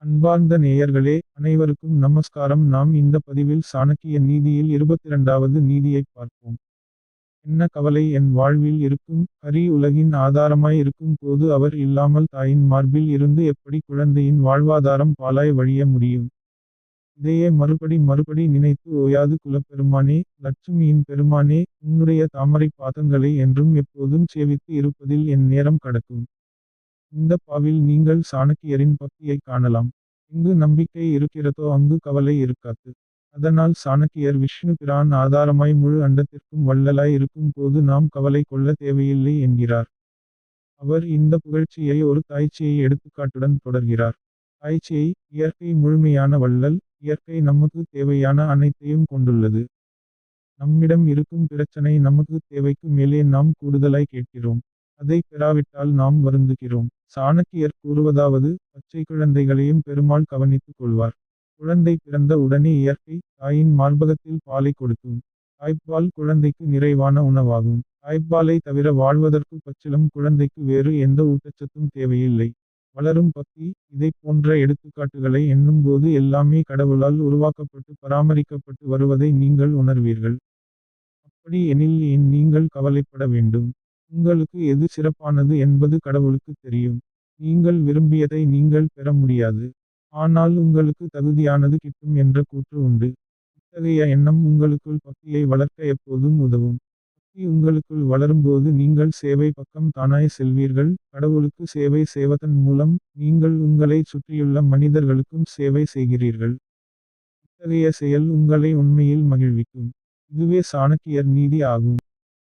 அன்பார்ந்த நேயர்களே, அனைவருக்கும் நமஸ்காரம். நாம் இந்த பதிவில் சாணக்கிய நீதியில் 22வது நீதியைப் பார்ப்போம். என்ன கவலை என் வாழ்வில் இருக்கும், ஹரி உலகின் ஆதாரமாய் இருக்கும் போது அவர் இல்லாமல் தாயின் மார்பில் இருந்து எப்படி குழந்தையின் வாழ்வாதாரம் பாலாய் வழிய முடியும்? இதையே மறுபடி நினைத்து ஓயாது குலப்பெருமானே, லட்சுமியின் பெருமானே, உன்னுடைய தாமரைப் பாதங்களை என்றும் எப்போதும் சேவித்து இருப்பதில் என் நேரம் கடக்கும். இந்த பாவில் நீங்கள் சாணக்கியரின் பக்தியைக் காணலாம். எங்கு நம்பிக்கை இருக்கிறதோ அங்கு கவலை இருக்காது. அதனால் சாணக்கியர் விஷ்ணு பிரான் ஆதாரமாய் முழு அண்டத்திற்கும் வள்ளலாய் இருக்கும் போது நாம் கவலை கொள்ள தேவையில்லை என்கிறார். அவர் இந்த புகழ்ச்சியை ஒரு தாய்ச்சியை எடுத்துக்காட்டுடன் தொடர்கிறார். தாய்ச்சியை, இயற்கை முழுமையான வள்ளல், இயற்கை நமக்கு தேவையான அனைத்தையும் கொண்டுள்ளது. நம்மிடம் இருக்கும் பிரச்சனை நமக்கு தேவைக்கு மேலே நாம் கூடுதலாய் கேட்கிறோம். அதை பெறாவிட்டால் நாம் வருந்துகிறோம். சாணக்கியர் கூறுவதாவது, பச்சை குழந்தைகளையும் பெருமாள் கவனித்துக் கொள்வார். குழந்தை பிறந்த உடனே இயற்கை, தாயின் மார்பகத்தில் பாலை கொடுக்கும். தாய்ப்பால் குழந்தைக்கு நிறைவான உணவாகும். தாய்ப்பாலை தவிர வாழ்வதற்கு பச்சிளம் குழந்தைக்கு வேறு எந்த ஊட்டச்சத்தும் தேவையில்லை. வளரும் பக்தி, இதைப் போன்ற எடுத்துக்காட்டுகளை எண்ணும்போது எல்லாமே கடவுளால் உருவாக்கப்பட்டு பராமரிக்கப்பட்டு வருவதை நீங்கள் உணர்வீர்கள். அப்படி எனில் ஏன் நீங்கள் கவலைப்பட வேண்டும்? உங்களுக்கு எது சிறப்பானது என்பது கடவுளுக்கு தெரியும். நீங்கள் விரும்பியதை நீங்கள் பெற முடியாது. ஆனால் உங்களுக்கு தகுதியானது கிட்டும் என்ற கூற்று உண்டு. இத்தகைய எண்ணம் உங்களுக்குள் பக்தியை வளர்க்க எப்போதும் உதவும். பக்தி உங்களுக்குள் வளரும்போது நீங்கள் சேவை பக்கம் தானாய் செல்வீர்கள். கடவுளுக்கு சேவை செய்வதன் மூலம் நீங்கள் உங்களை சுற்றியுள்ள மனிதர்களுக்கும் சேவை செய்கிறீர்கள். இத்தகைய செயல் உங்களை உண்மையில் மகிழ்விக்கும். இதுவே சாணக்கியர் நீதி ஆகும்.